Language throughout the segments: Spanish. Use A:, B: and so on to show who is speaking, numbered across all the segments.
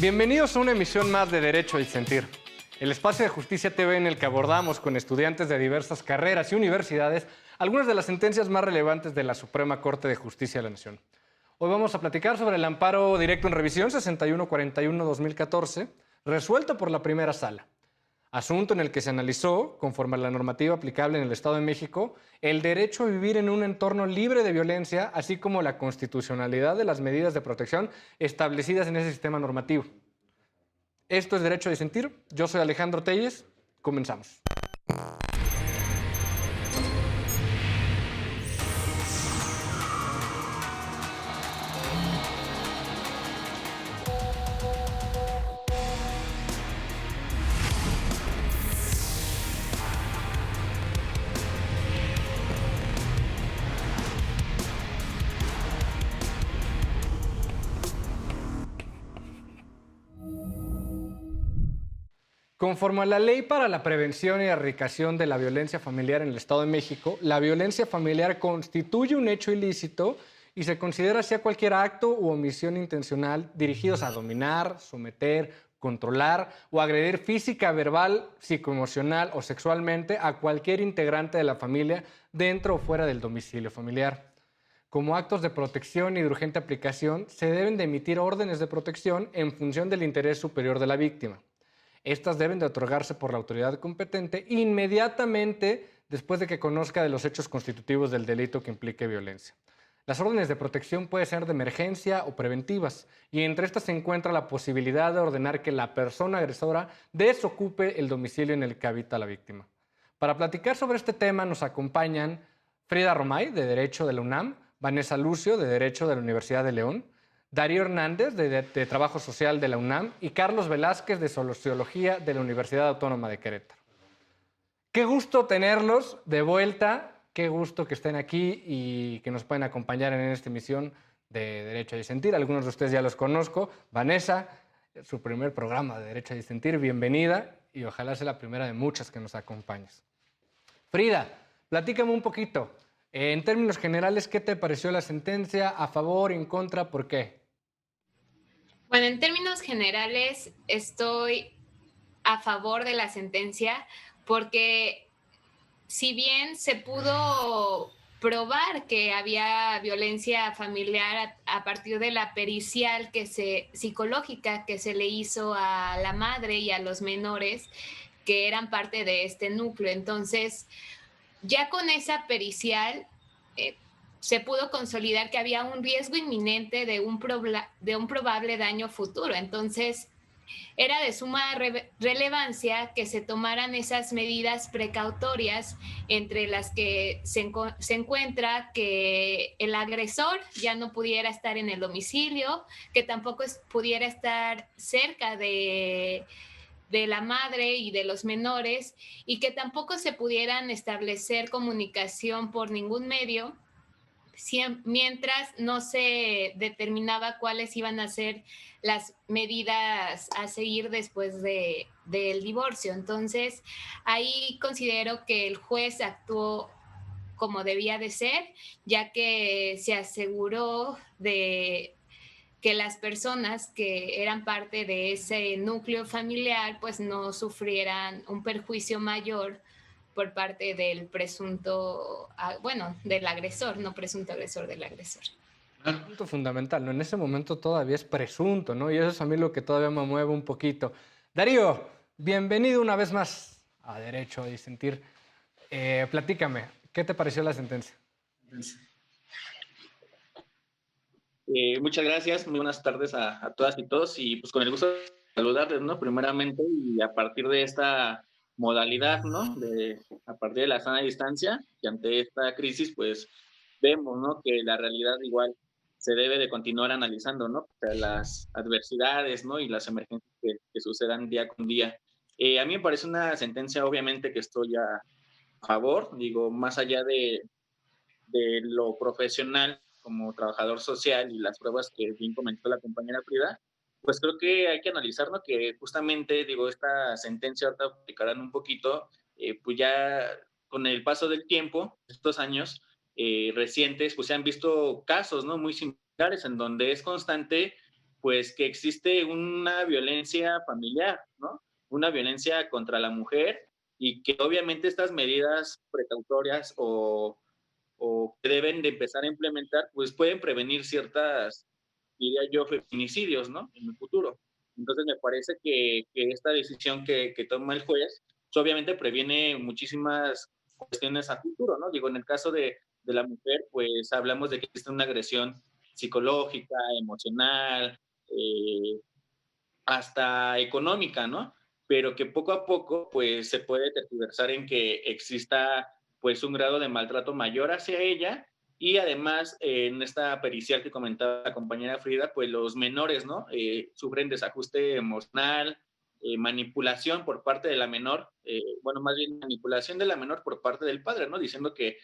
A: Bienvenidos a una emisión más de Derecho a Disentir, el espacio de Justicia TV en el que abordamos con estudiantes de diversas carreras y universidades algunas de las sentencias más relevantes de la Suprema Corte de Justicia de la Nación. Hoy vamos a platicar sobre el amparo directo en revisión 6141-2014, resuelto por la primera sala. Asunto en el que se analizó, conforme a la normativa aplicable en el Estado de México, el derecho a vivir en un entorno libre de violencia, así como la constitucionalidad de las medidas de protección establecidas en ese sistema normativo. Esto es Derecho a Disentir. Yo soy Alejandro Telles. Comenzamos. Conforme a la Ley para la Prevención y Erradicación de la Violencia Familiar en el Estado de México, la violencia familiar constituye un hecho ilícito y se considera así a cualquier acto u omisión intencional dirigidos a dominar, someter, controlar o agredir física, verbal, psicoemocional o sexualmente a cualquier integrante de la familia dentro o fuera del domicilio familiar. Como actos de protección y de urgente aplicación, se deben de emitir órdenes de protección en función del interés superior de la víctima. Estas deben de otorgarse por la autoridad competente inmediatamente después de que conozca de los hechos constitutivos del delito que implique violencia. Las órdenes de protección pueden ser de emergencia o preventivas, y entre estas se encuentra la posibilidad de ordenar que la persona agresora desocupe el domicilio en el que habita la víctima. Para platicar sobre este tema nos acompañan Frida Romay, de Derecho de la UNAM, Vanessa Lucio, de Derecho de la Universidad de León, Darío Hernández, de Trabajo Social de la UNAM, y Carlos Velázquez, de Sociología de la Universidad Autónoma de Querétaro. Qué gusto tenerlos de vuelta, qué gusto que estén aquí y que nos pueden acompañar en esta emisión de Derecho a Disentir. Algunos de ustedes ya los conozco. Vanessa, su primer programa de Derecho a Disentir, bienvenida y ojalá sea la primera de muchas que nos acompañes. Frida, platícame un poquito. En términos generales, ¿qué te pareció la sentencia? ¿A favor, en contra? ¿Por qué?
B: Bueno, en términos generales, estoy a favor de la sentencia porque si bien se pudo probar que había violencia familiar a partir de la pericial psicológica que se le hizo a la madre y a los menores que eran parte de este núcleo. Entonces, ya con esa pericial eh, se pudo consolidar que había un riesgo inminente de un probable daño futuro. Entonces, era de suma relevancia que se tomaran esas medidas precautorias, entre las que se encuentra que el agresor ya no pudiera estar en el domicilio, que tampoco pudiera estar cerca de la madre y de los menores, y que tampoco se pudieran establecer comunicación por ningún medio mientras no se determinaba cuáles iban a ser las medidas a seguir después del divorcio. Entonces, ahí considero que el juez actuó como debía de ser, ya que se aseguró de que las personas que eran parte de ese núcleo familiar pues no sufrieran un perjuicio mayor por parte del presunto, bueno, del agresor, no presunto agresor, del agresor.
A: Un punto fundamental, ¿no? En ese momento todavía es presunto, ¿no? Y eso es a mí lo que todavía me mueve un poquito. Darío, bienvenido una vez más a Derecho a Disentir. Platícame, ¿qué te pareció la sentencia?
C: Muchas gracias, muy buenas tardes a todas y todos, y pues con el gusto de saludarles, ¿no? Primeramente, y a partir de esta modalidad, ¿no? A partir de la sana distancia, que ante esta crisis, pues vemos, ¿no? Que la realidad igual se debe de continuar analizando, ¿no? O sea, las adversidades, ¿no? Y las emergencias que sucedan día con día. A mí me parece una sentencia, obviamente, que estoy a favor, digo, más allá de lo profesional como trabajador social y las pruebas que bien comentó la compañera Frida, pues creo que hay que analizar, ¿no? Que justamente, digo, esta sentencia ahorita aplicarán un poquito, pues ya con el paso del tiempo, estos años recientes, pues se han visto casos, ¿no? Muy similares en donde es constante pues que existe una violencia familiar, ¿no? Una violencia contra la mujer y que obviamente estas medidas precautorias o que deben de empezar a implementar, pues pueden prevenir ciertas, diría yo, feminicidios, ¿no? En el futuro. Entonces me parece que esta decisión que toma el juez, pues obviamente previene muchísimas cuestiones a futuro, ¿no? Digo, en el caso de la mujer, pues hablamos de que existe una agresión psicológica, emocional, hasta económica, ¿no? Pero que poco a poco, pues se puede tergiversar en que exista, pues, un grado de maltrato mayor hacia ella y además, en esta pericial que comentaba la compañera Frida, pues los menores, ¿no? Sufren desajuste emocional, manipulación por parte de la menor, bueno, más bien manipulación de la menor por parte del padre, ¿no? Diciendo que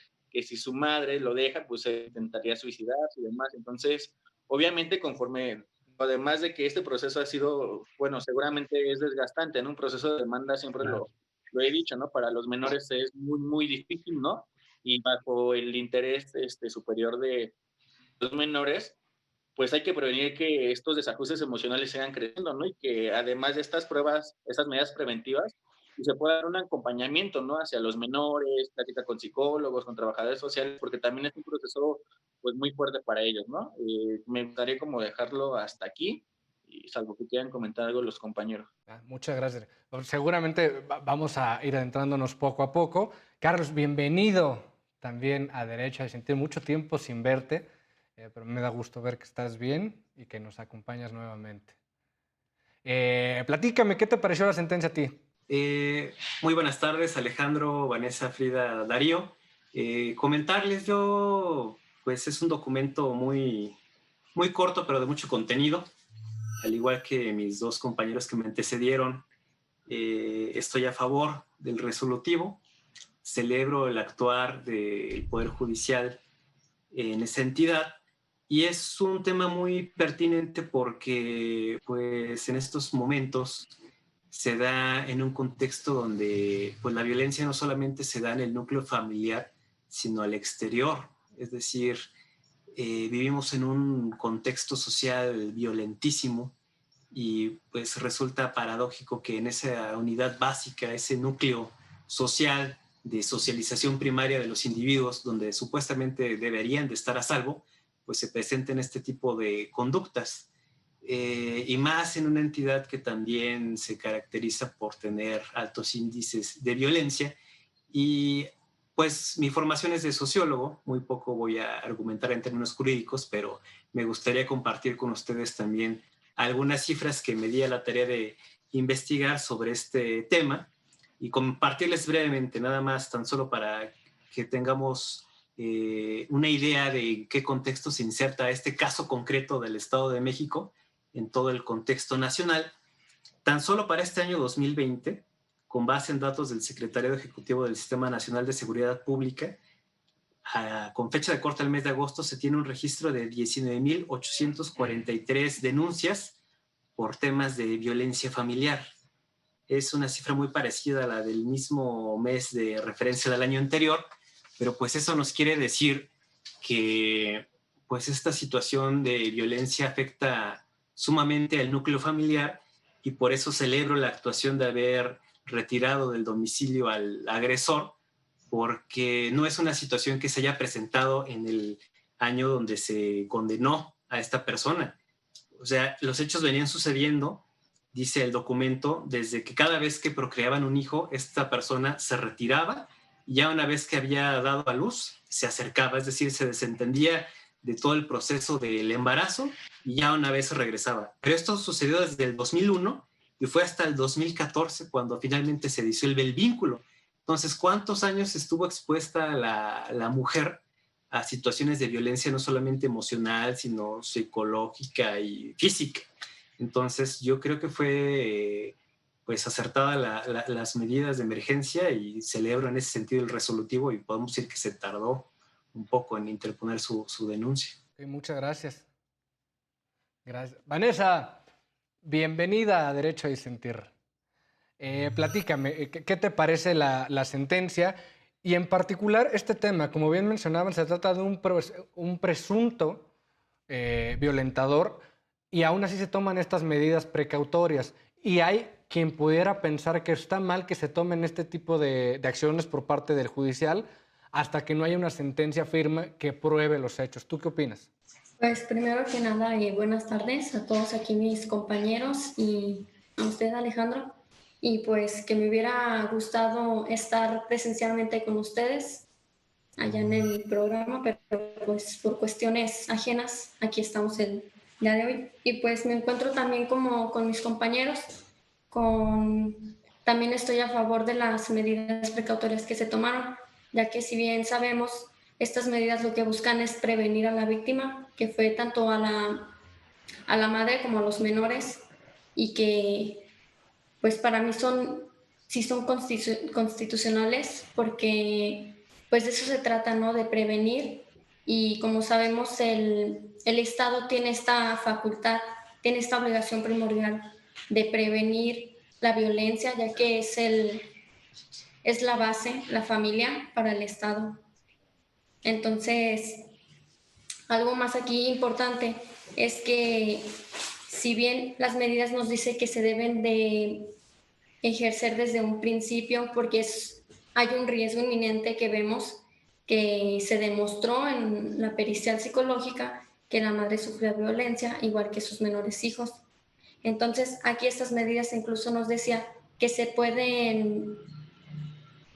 C: si su madre lo deja, pues se intentaría suicidarse y demás. Entonces, obviamente, conforme además de que este proceso ha sido, bueno, seguramente es desgastante, ¿no? Un proceso de demanda, siempre
A: Claro.
C: lo he dicho, ¿no? Para los menores es muy, muy difícil, ¿no? Y bajo el interés superior de los menores, pues hay que prevenir que estos desajustes emocionales sigan creciendo, ¿no? Y que además de estas pruebas, estas medidas preventivas, pues se pueda dar un acompañamiento, ¿no? Hacia los menores, plática con psicólogos, con trabajadores sociales, porque también es un proceso, pues, muy fuerte para ellos, ¿no? Me gustaría como dejarlo hasta aquí, y salvo que quieran comentar algo los compañeros.
A: Muchas gracias. Seguramente vamos a ir adentrándonos poco a poco. Carlos, bienvenido también a Derecho a Disentir. Mucho tiempo sin verte, pero me da gusto ver que estás bien y que nos acompañas nuevamente. Platícame, ¿qué te pareció la sentencia a ti?
D: Muy buenas tardes, Alejandro, Vanessa, Frida, Darío. Comentarles yo, pues es un documento muy corto, pero de mucho contenido. Al igual que mis dos compañeros que me antecedieron, estoy a favor del resolutivo. Celebro el actuar del Poder Judicial en esa entidad. Y es un tema muy pertinente porque, pues, en estos momentos se da en un contexto donde, pues, la violencia no solamente se da en el núcleo familiar, sino al exterior. Es decir, vivimos en un contexto social violentísimo y pues resulta paradójico que en esa unidad básica, ese núcleo social de socialización primaria de los individuos, donde supuestamente deberían de estar a salvo, pues se presenten este tipo de conductas. Y más en una entidad que también se caracteriza por tener altos índices de violencia. Y pues mi formación es de sociólogo, muy poco voy a argumentar en términos jurídicos, pero me gustaría compartir con ustedes también algunas cifras que me di a la tarea de investigar sobre este tema y compartirles brevemente, nada más, tan solo para que tengamos una idea de en qué contexto se inserta este caso concreto del Estado de México en todo el contexto nacional. Tan solo para este año 2020, con base en datos del Secretariado Ejecutivo del Sistema Nacional de Seguridad Pública, con fecha de corte al mes de agosto, se tiene un registro de 19.843 denuncias por temas de violencia familiar. Es una cifra muy parecida a la del mismo mes de referencia del año anterior, pero pues eso nos quiere decir que pues esta situación de violencia afecta sumamente al núcleo familiar y por eso celebro la actuación de haber retirado del domicilio al agresor, porque no es una situación que se haya presentado en el año donde se condenó a esta persona. O sea, los hechos venían sucediendo, dice el documento, desde que cada vez que procreaban un hijo, esta persona se retiraba y ya una vez que había dado a luz, se acercaba, es decir, se desentendía de todo el proceso del embarazo y ya una vez regresaba. Pero esto sucedió desde el 2001 y fue hasta el 2014 cuando finalmente se disuelve el vínculo. Entonces, ¿cuántos años estuvo expuesta la mujer a situaciones de violencia no solamente emocional, sino psicológica y física? Entonces, yo creo que fue pues acertada las medidas de emergencia y celebro en ese sentido el resolutivo y podemos decir que se tardó un poco en interponer su denuncia.
A: Okay, muchas gracias. Gracias. Vanessa, bienvenida a Derecho a Disentir. Platícame, ¿qué te parece la sentencia? Y en particular este tema, como bien mencionaban, se trata de un presunto violentador y aún así se toman estas medidas precautorias. Y hay quien pudiera pensar que está mal que se tomen este tipo de acciones por parte del judicial hasta que no haya una sentencia firme que pruebe los hechos. ¿Tú qué opinas?
E: Pues primero que nada, buenas tardes a todos aquí mis compañeros y a usted, Alejandro. Y pues que me hubiera gustado estar presencialmente con ustedes allá en el programa, pero pues por cuestiones ajenas aquí estamos el día de hoy. Y pues me encuentro también como con mis compañeros, también estoy a favor de las medidas precautorias que se tomaron, ya que si bien sabemos, estas medidas lo que buscan es prevenir a la víctima, que fue tanto a la madre como a los menores, y que pues para mí sí son constitucionales, porque pues de eso se trata, ¿no? De prevenir, y como sabemos el Estado tiene esta facultad, tiene esta obligación primordial de prevenir la violencia, ya que es la base, la familia para el Estado. Entonces, algo más aquí importante es que si bien las medidas nos dicen que se deben de ejercer desde un principio, porque hay un riesgo inminente que vemos que se demostró en la pericial psicológica que la madre sufrió violencia, igual que sus menores hijos. Entonces, aquí estas medidas incluso nos decía que se pueden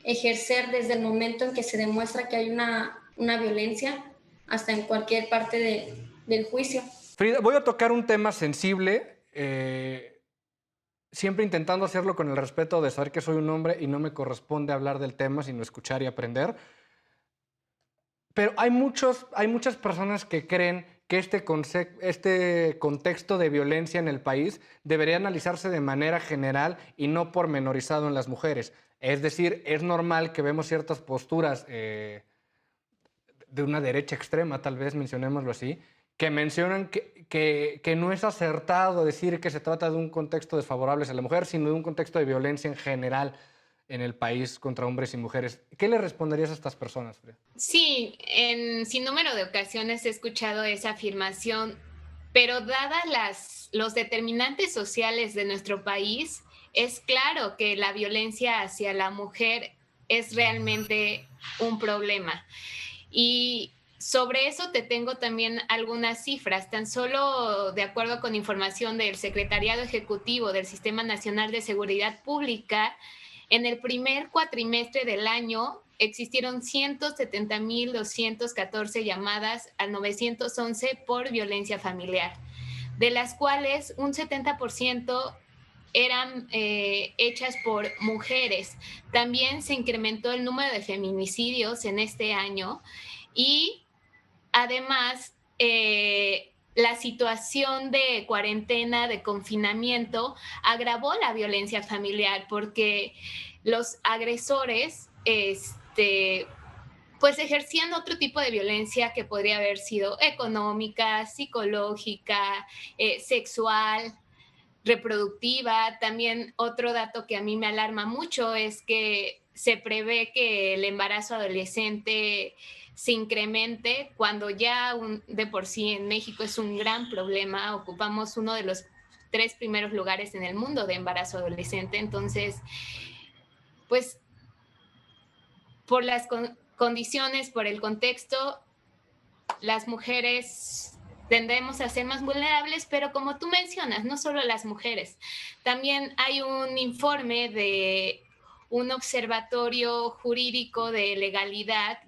E: ejercer desde el momento en que se demuestra que hay una violencia hasta en cualquier parte del juicio.
A: Frida, voy a tocar un tema sensible, siempre intentando hacerlo con el respeto de saber que soy un hombre y no me corresponde hablar del tema, sino escuchar y aprender. Pero hay muchas personas que creen que este contexto de violencia en el país debería analizarse de manera general y no pormenorizado en las mujeres. Es decir, es normal que vemos ciertas posturas de una derecha extrema, tal vez mencionémoslo así, que mencionan que no es acertado decir que se trata de un contexto desfavorable a la mujer, sino de un contexto de violencia en general en el país contra hombres y mujeres. ¿Qué le responderías a estas personas, Frida?
B: Sí, en sin número de ocasiones he escuchado esa afirmación, pero dadas los determinantes sociales de nuestro país, es claro que la violencia hacia la mujer es realmente un problema. Y sobre eso te tengo también algunas cifras, tan solo de acuerdo con información del Secretariado Ejecutivo del Sistema Nacional de Seguridad Pública. En el primer cuatrimestre del año existieron 170,214 llamadas al 911 por violencia familiar, de las cuales un 70% eran hechas por mujeres. También se incrementó el número de feminicidios en este año y además la situación de cuarentena, de confinamiento, agravó la violencia familiar porque los agresores pues ejercían otro tipo de violencia que podría haber sido económica, psicológica, sexual, reproductiva. También otro dato que a mí me alarma mucho es que se prevé que el embarazo adolescente se incremente cuando ya de por sí en México es un gran problema. Ocupamos uno de los 3 primeros lugares en el mundo de embarazo adolescente. Entonces, pues por las condiciones, por el contexto, las mujeres tendemos a ser más vulnerables, pero como tú mencionas, no solo las mujeres. También hay un informe de un observatorio jurídico de legalidad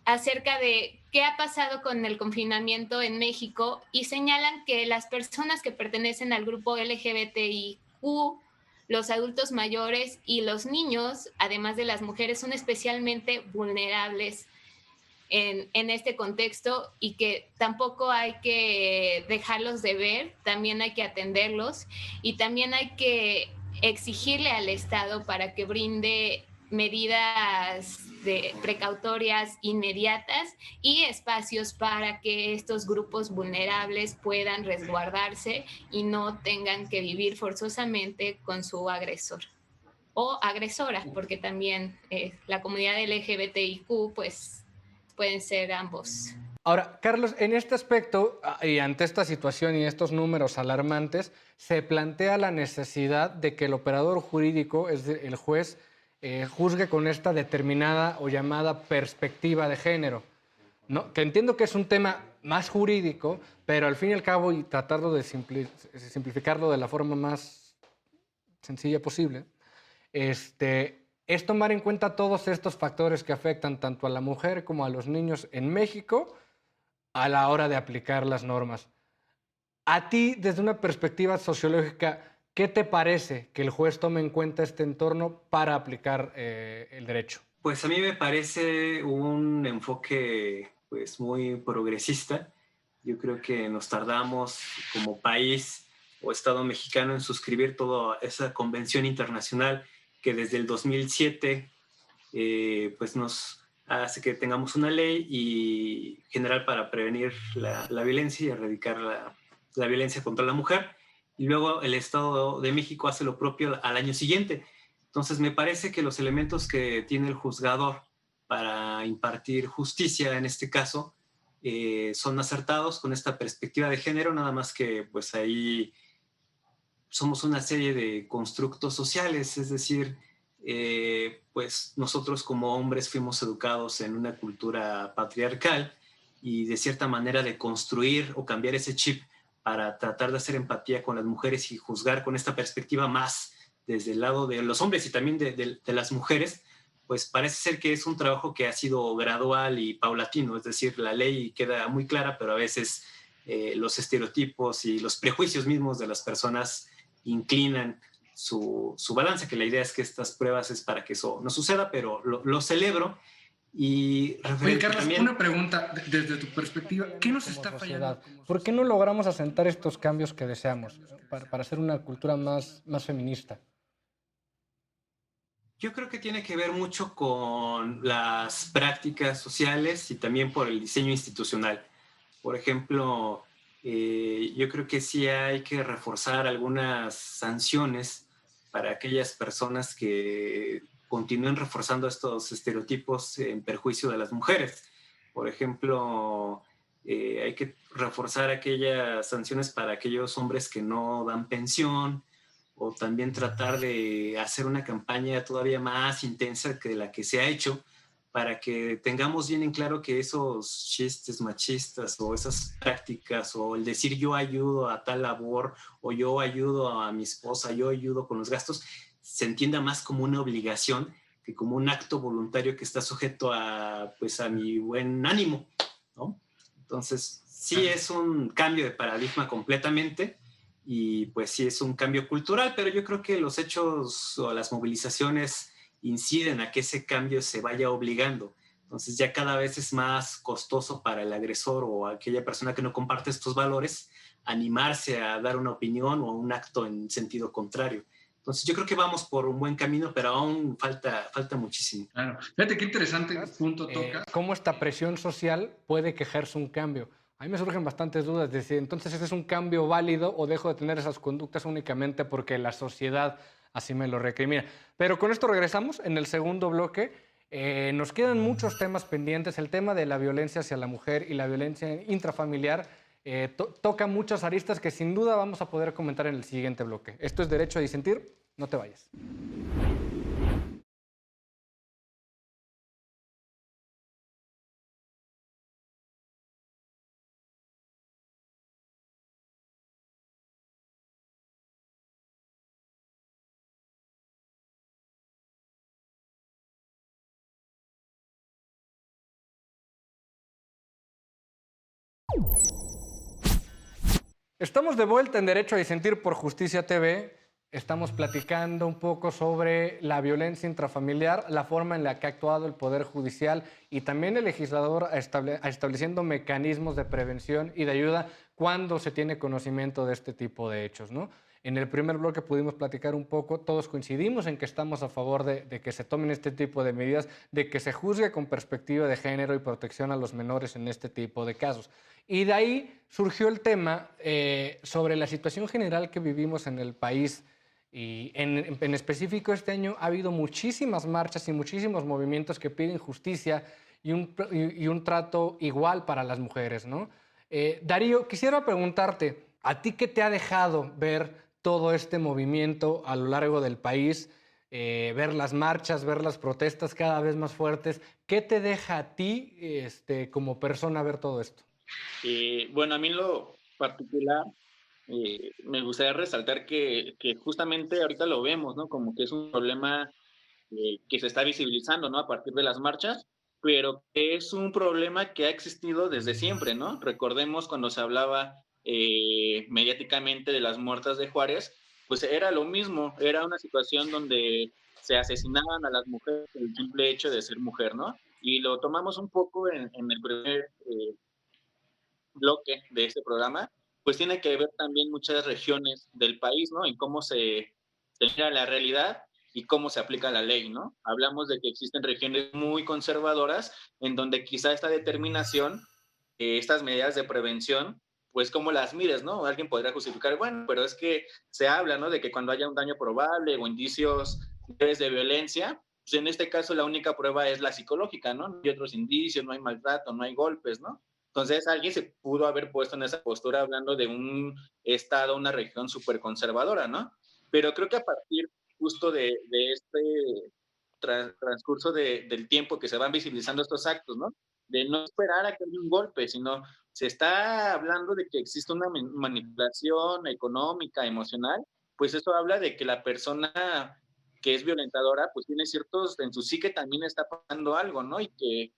B: acerca de qué ha pasado con el confinamiento en México y señalan que las personas que pertenecen al grupo LGBTIQ, los adultos mayores y los niños, además de las mujeres, son especialmente vulnerables en este contexto y que tampoco hay que dejarlos de ver, también hay que atenderlos y también hay que exigirle al Estado para que brinde medidas precautorias inmediatas y espacios para que estos grupos vulnerables puedan resguardarse y no tengan que vivir forzosamente con su agresor o agresora, porque también la comunidad LGBTIQ pues pueden ser ambos.
A: Ahora, Carlos, en este aspecto y ante esta situación y estos números alarmantes, se plantea la necesidad de que el operador jurídico, es decir, el juez, juzgue con esta determinada o llamada perspectiva de género, ¿no? Que entiendo que es un tema más jurídico, pero al fin y al cabo, y tratarlo de simplificarlo de la forma más sencilla posible, es tomar en cuenta todos estos factores que afectan tanto a la mujer como a los niños en México a la hora de aplicar las normas. A ti, desde una perspectiva sociológica, ¿qué te parece que el juez tome en cuenta este entorno para aplicar el derecho?
D: Pues a mí me parece un enfoque pues muy progresista. Yo creo que nos tardamos como país o Estado mexicano en suscribir toda esa convención internacional que desde el 2007 pues nos hace que tengamos una ley y general para prevenir la violencia y erradicar la violencia contra la mujer. Y luego el Estado de México hace lo propio al año siguiente. Entonces me parece que los elementos que tiene el juzgador para impartir justicia en este caso son acertados con esta perspectiva de género, nada más que pues ahí somos una serie de constructos sociales, es decir, pues nosotros como hombres fuimos educados en una cultura patriarcal y de cierta manera de construir o cambiar ese chip para tratar de hacer empatía con las mujeres y juzgar con esta perspectiva más desde el lado de los hombres y también de las mujeres, pues parece ser que es un trabajo que ha sido gradual y paulatino, es decir, la ley queda muy clara, pero a veces los estereotipos y los prejuicios mismos de las personas inclinan su balance, que la idea es que estas pruebas es para que eso no suceda, pero lo celebro. Y
F: Oye, Carlos,
D: también,
F: una pregunta desde tu perspectiva. ¿Qué nos está fallando?
A: ¿Por qué no logramos asentar estos cambios que deseamos para hacer una cultura más feminista?
D: yo creo que tiene que ver mucho con las prácticas sociales y también por el diseño institucional. Por ejemplo, yo creo que sí hay que reforzar algunas sanciones para aquellas personas que continúen reforzando estos estereotipos en perjuicio de las mujeres. Por ejemplo, hay que reforzar aquellas sanciones para aquellos hombres que no dan pensión, o también tratar de hacer una campaña todavía más intensa que la que se ha hecho para que tengamos bien en claro que esos chistes machistas o esas prácticas o el decir yo ayudo a tal labor o yo ayudo a mi esposa, yo ayudo con los gastos, se entienda más como una obligación que como un acto voluntario que está sujeto a, pues, a mi buen ánimo, ¿no? Entonces, sí es un cambio de paradigma completamente y pues sí es un cambio cultural, pero yo creo que los hechos o las movilizaciones inciden a que ese cambio se vaya obligando. Entonces ya cada vez es más costoso para el agresor o aquella persona que no comparte estos valores animarse a dar una opinión o un acto en sentido contrario. Entonces yo creo que vamos por un buen camino, pero aún falta muchísimo.
F: Claro. Fíjate qué interesante punto toca.
A: ¿Cómo esta presión social puede que ejerza un cambio? A mí me surgen bastantes dudas de si entonces ese es un cambio válido o dejo de tener esas conductas únicamente porque la sociedad así me lo recrimina. Pero con esto regresamos en el segundo bloque. Nos quedan muchos temas pendientes. El tema de la violencia hacia la mujer y la violencia intrafamiliar toca muchas aristas que sin duda vamos a poder comentar en el siguiente bloque. Esto es Derecho a Disentir. No te vayas. Estamos de vuelta en Derecho a Disentir por Justicia TV. Estamos platicando un poco sobre la violencia intrafamiliar, la forma en la que ha actuado el Poder Judicial y también el legislador estableciendo mecanismos de prevención y de ayuda cuando se tiene conocimiento de este tipo de hechos, ¿no? En el primer bloque pudimos platicar un poco, todos coincidimos en que estamos a favor de que se tomen este tipo de medidas, de que se juzgue con perspectiva de género y protección a los menores en este tipo de casos. Y de ahí surgió el tema sobre la situación general que vivimos en el país. Y en específico este año ha habido muchísimas marchas y muchísimos movimientos que piden justicia y un trato igual para las mujeres, ¿no? Darío, quisiera preguntarte, ¿a ti qué te ha dejado ver todo este movimiento a lo largo del país? Ver las marchas, ver las protestas cada vez más fuertes. ¿Qué te deja a ti como persona ver todo esto?
C: Bueno, a mí en lo particular me gustaría resaltar que justamente ahorita lo vemos, ¿no? Como que es un problema que se está visibilizando, ¿no? A partir de las marchas, pero que es un problema que ha existido desde siempre, ¿no? Recordemos cuando se hablaba mediáticamente de las muertas de Juárez, pues era lo mismo, era una situación donde se asesinaban a las mujeres por el simple hecho de ser mujer, ¿no? Y lo tomamos un poco en el primer bloque de este programa, pues tiene que ver también muchas regiones del país, ¿no? En cómo se mira la realidad y cómo se aplica la ley, ¿no? Hablamos de que existen regiones muy conservadoras en donde quizá esta determinación, estas medidas de prevención, pues cómo las mides, ¿no? Alguien podría justificar, bueno, pero es que se habla, ¿no? De que cuando haya un daño probable o indicios de violencia, pues en este caso la única prueba es la psicológica, ¿no? No hay otros indicios, no hay maltrato, no hay golpes, ¿no? Entonces alguien se pudo haber puesto en esa postura hablando de un estado, una región súper conservadora, ¿no? Pero creo que a partir justo de este transcurso del tiempo que se van visibilizando estos actos, ¿no? De no esperar a que haya un golpe, sino se está hablando de que existe una manipulación económica, emocional, pues eso habla de que la persona que es violentadora, pues tiene ciertos, en su psique también está pasando algo, ¿no? Y que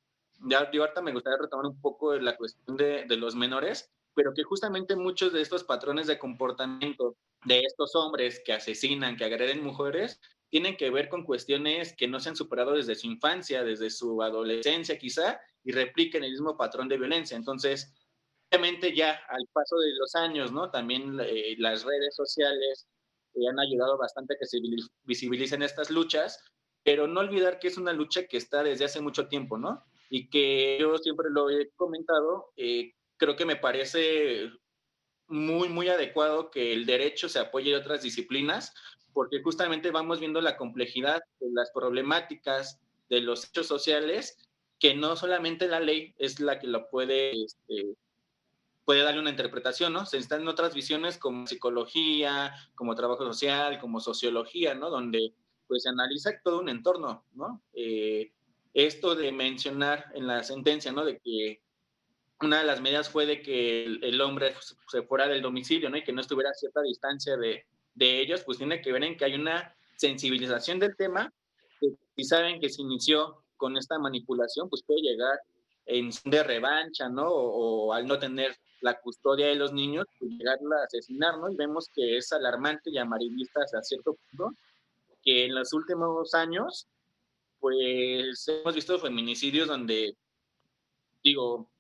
C: ya yo ahorita me gustaría retomar un poco la cuestión de los menores, pero que justamente muchos de estos patrones de comportamiento de estos hombres que asesinan, que agreden mujeres, tienen que ver con cuestiones que no se han superado desde su infancia, desde su adolescencia quizá, y repliquen el mismo patrón de violencia. Entonces, obviamente ya al paso de los años, ¿no? También las redes sociales han ayudado bastante a que se visibilicen estas luchas, pero no olvidar que es una lucha que está desde hace mucho tiempo, ¿no? Y que yo siempre lo he comentado, creo que me parece muy, muy adecuado que el derecho se apoye de otras disciplinas, porque justamente vamos viendo la complejidad de las problemáticas de los hechos sociales, que no solamente la ley es la que lo puede darle una interpretación, ¿no? Se están otras visiones como psicología, como trabajo social, como sociología, ¿no? Donde pues se analiza todo un entorno, ¿no? Esto de mencionar en la sentencia, ¿no? De que una de las medidas fue de que el hombre se fuera del domicilio, ¿no? Y que no estuviera a cierta distancia de ellos, pues tiene que ver en que hay una sensibilización del tema, que si saben que se inició con esta manipulación, pues puede llegar en de revancha, ¿no? O al no tener la custodia de los niños, pues llegar a asesinar, ¿no? Y vemos que es alarmante y amarillista hasta cierto punto, que en los últimos años, pues hemos visto feminicidios donde, digo,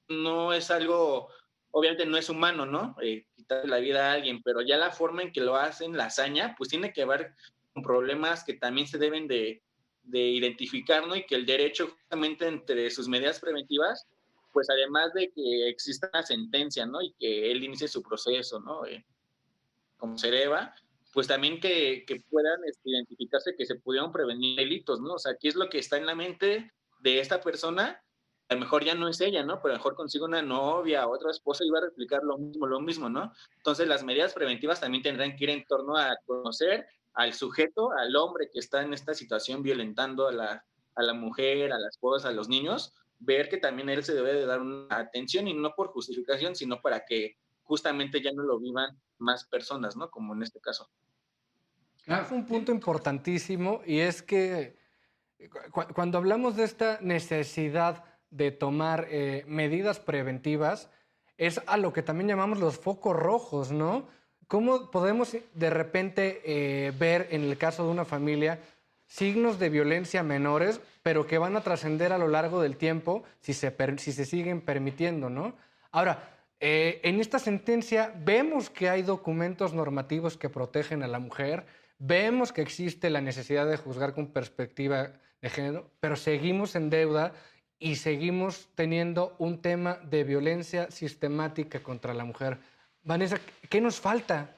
C: no es algo, obviamente no es humano, ¿no? Quitarle la vida a alguien, pero ya la forma en que lo hacen, la hazaña, pues tiene que ver con problemas que también se deben de identificar, ¿no? Y que el derecho justamente entre sus medidas preventivas, pues además de que exista una sentencia, ¿no? Y que él inicie su proceso, ¿no? Como se deba, pues también que puedan identificarse que se pudieron prevenir delitos, ¿no? O sea, ¿qué es lo que está en la mente de esta persona? A lo mejor ya no es ella, ¿no? Pero a lo mejor consigue una novia o otra esposa y va a replicar lo mismo, ¿no? Entonces las medidas preventivas también tendrán que ir en torno a conocer al sujeto, al hombre que está en esta situación violentando a la mujer, a la esposa, a los niños, ver que también él se debe de dar una atención y no por justificación, sino para que justamente ya no lo vivan más personas, ¿no? Como en este caso.
A: Es un punto importantísimo y es que cuando hablamos de esta necesidad de tomar medidas preventivas, es a lo que también llamamos los focos rojos, ¿no? ¿Cómo podemos de repente ver en el caso de una familia signos de violencia menores, pero que van a trascender a lo largo del tiempo si se siguen permitiendo, ¿no? Ahora, en esta sentencia vemos que hay documentos normativos que protegen a la mujer, vemos que existe la necesidad de juzgar con perspectiva de género, pero seguimos en deuda y seguimos teniendo un tema de violencia sistemática contra la mujer. Vanessa, ¿qué nos falta?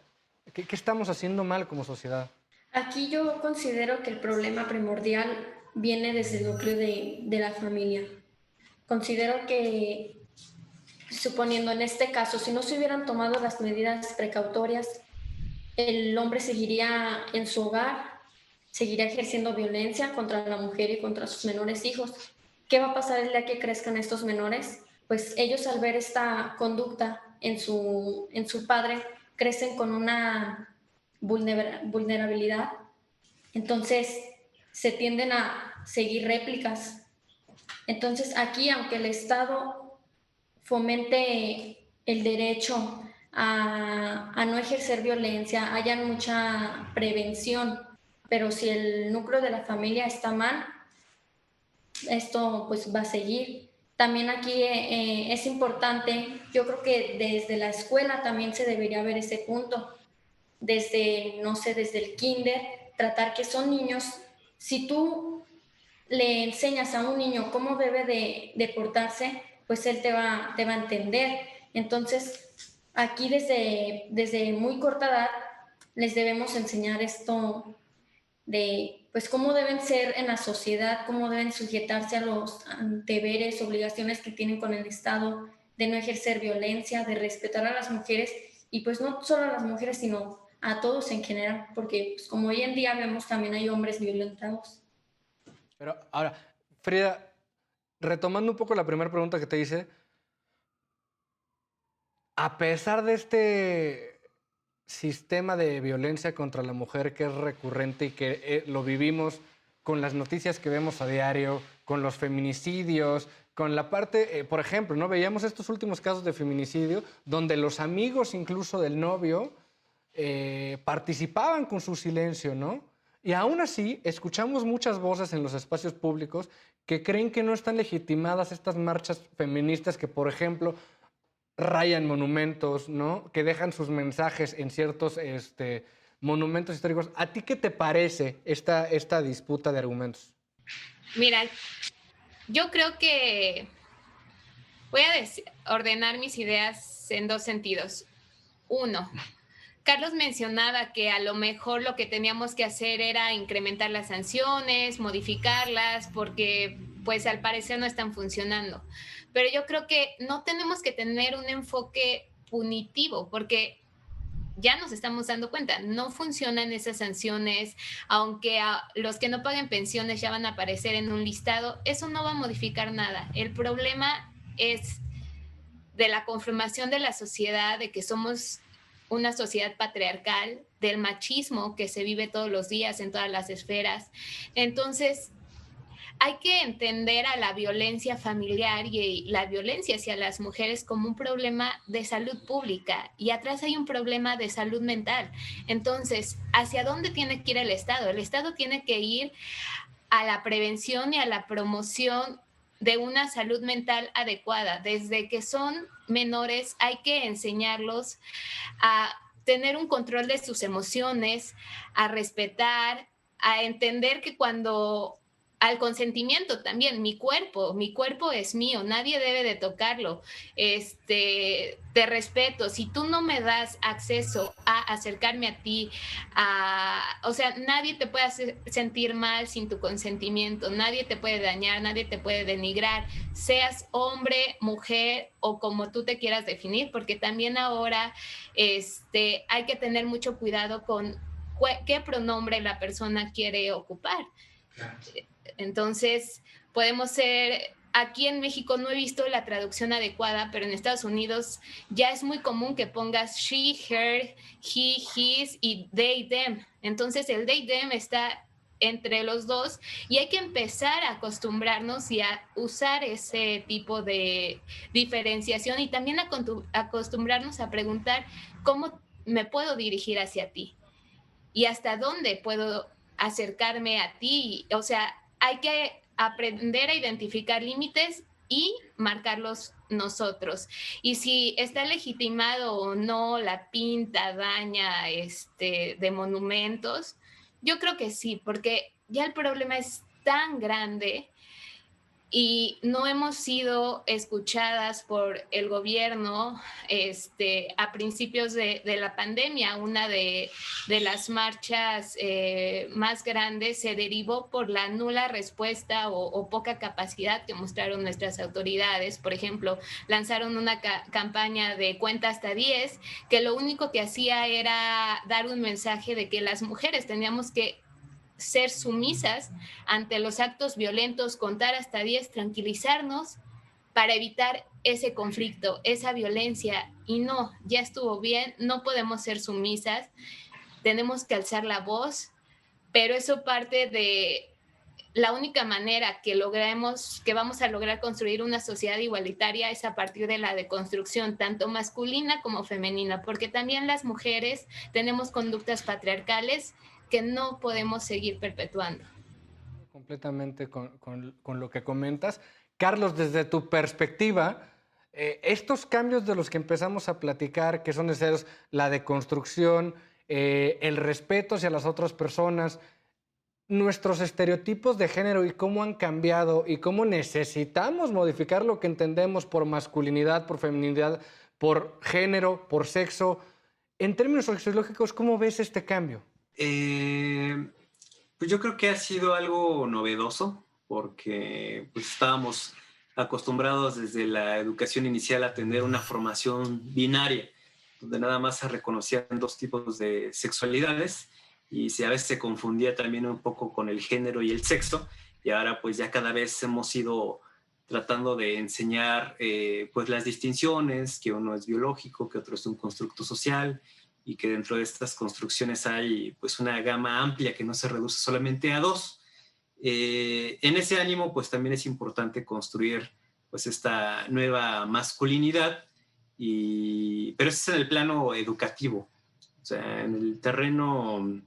A: ¿Qué estamos haciendo mal como sociedad?
E: Aquí yo considero que el problema primordial viene desde el núcleo de la familia. Considero que, suponiendo en este caso, si no se hubieran tomado las medidas precautorias, el hombre seguiría en su hogar, seguiría ejerciendo violencia contra la mujer y contra sus menores hijos. ¿Qué va a pasar el día que crezcan estos menores? Pues ellos, al ver esta conducta en su padre, crecen con una vulnerabilidad. Entonces se tienden a seguir réplicas. Entonces aquí, aunque el Estado fomente el derecho a no ejercer violencia, haya mucha prevención, pero si el núcleo de la familia está mal, esto pues va a seguir. También aquí es importante, yo creo que desde la escuela también se debería ver ese punto, desde, no sé, desde el kinder, tratar que son niños. Si tú le enseñas a un niño cómo debe de portarse, pues él te va a entender. Entonces, aquí desde muy corta edad les debemos enseñar esto de pues cómo deben ser en la sociedad, cómo deben sujetarse a los deberes, obligaciones que tienen con el Estado, de no ejercer violencia, de respetar a las mujeres, y pues no solo a las mujeres, sino a todos en general, porque pues, como hoy en día vemos, también hay hombres violentados.
A: Pero ahora, Frida, retomando un poco la primera pregunta que te hice, a pesar de este sistema de violencia contra la mujer que es recurrente y que lo vivimos con las noticias que vemos a diario, con los feminicidios, con la parte, por ejemplo, ¿no? Veíamos estos últimos casos de feminicidio donde los amigos incluso del novio participaban con su silencio, ¿no? Y aún así, escuchamos muchas voces en los espacios públicos que creen que no están legitimadas estas marchas feministas que, por ejemplo, rayan monumentos, ¿no? Que dejan sus mensajes en ciertos monumentos históricos. ¿A ti qué te parece esta disputa de argumentos?
B: Mira, yo creo que voy a ordenar mis ideas en dos sentidos. Uno, Carlos mencionaba que a lo mejor lo que teníamos que hacer era incrementar las sanciones, modificarlas, porque pues al parecer no están funcionando. Pero yo creo que no tenemos que tener un enfoque punitivo, porque ya nos estamos dando cuenta, no funcionan esas sanciones, aunque a los que no paguen pensiones ya van a aparecer en un listado, eso no va a modificar nada. El problema es de la conformación de la sociedad, de que somos una sociedad patriarcal, del machismo que se vive todos los días en todas las esferas. Entonces, hay que entender a la violencia familiar y la violencia hacia las mujeres como un problema de salud pública, y atrás hay un problema de salud mental. Entonces, ¿hacia dónde tiene que ir el Estado? El Estado tiene que ir a la prevención y a la promoción de una salud mental adecuada. Desde que son menores hay que enseñarlos a tener un control de sus emociones, a respetar, a entender que cuando al consentimiento también, mi cuerpo es mío, nadie debe de tocarlo. Te respeto, si tú no me das acceso a acercarme a ti, o sea, nadie te puede hacer sentir mal sin tu consentimiento, nadie te puede dañar, nadie te puede denigrar, seas hombre, mujer o como tú te quieras definir, porque también ahora hay que tener mucho cuidado con qué pronombre la persona quiere ocupar. Claro. Entonces, podemos ser, aquí en México no he visto la traducción adecuada, pero en Estados Unidos ya es muy común que pongas she, her, he, his y they, them. Entonces, el they, them está entre los dos y hay que empezar a acostumbrarnos y a usar ese tipo de diferenciación y también a acostumbrarnos a preguntar cómo me puedo dirigir hacia ti y hasta dónde puedo acercarme a ti. O sea, hay que aprender a identificar límites y marcarlos nosotros. Y si está legitimado o no la pinta, daña de monumentos, yo creo que sí, porque ya el problema es tan grande y no hemos sido escuchadas por el gobierno a principios de la pandemia. Una de las marchas más grandes se derivó por la nula respuesta o poca capacidad que mostraron nuestras autoridades. Por ejemplo, lanzaron una campaña de cuenta hasta 10, que lo único que hacía era dar un mensaje de que las mujeres teníamos que ser sumisas ante los actos violentos, contar hasta 10, tranquilizarnos para evitar ese conflicto, esa violencia. Y no, ya estuvo bien, no podemos ser sumisas, tenemos que alzar la voz, pero eso parte de la única manera que vamos a lograr construir una sociedad igualitaria es a partir de la deconstrucción, tanto masculina como femenina, porque también las mujeres tenemos conductas patriarcales que no podemos seguir perpetuando.
A: Completamente con lo que comentas. Carlos, desde tu perspectiva, estos cambios de los que empezamos a platicar, que son necesarios, la deconstrucción, el respeto hacia las otras personas, nuestros estereotipos de género y cómo han cambiado y cómo necesitamos modificar lo que entendemos por masculinidad, por feminidad, por género, por sexo. En términos sociológicos, ¿cómo ves este cambio?
D: Pues yo creo que ha sido algo novedoso porque pues, estábamos acostumbrados desde la educación inicial a tener una formación binaria, donde nada más se reconocían dos tipos de sexualidades y a veces se confundía también un poco con el género y el sexo, y ahora pues ya cada vez hemos ido tratando de enseñar pues las distinciones, que uno es biológico, que otro es un constructo social, y que dentro de estas construcciones hay pues una gama amplia que no se reduce solamente a dos. En ese ánimo pues también es importante construir pues esta nueva masculinidad, pero eso es en el plano educativo. O sea, en el terreno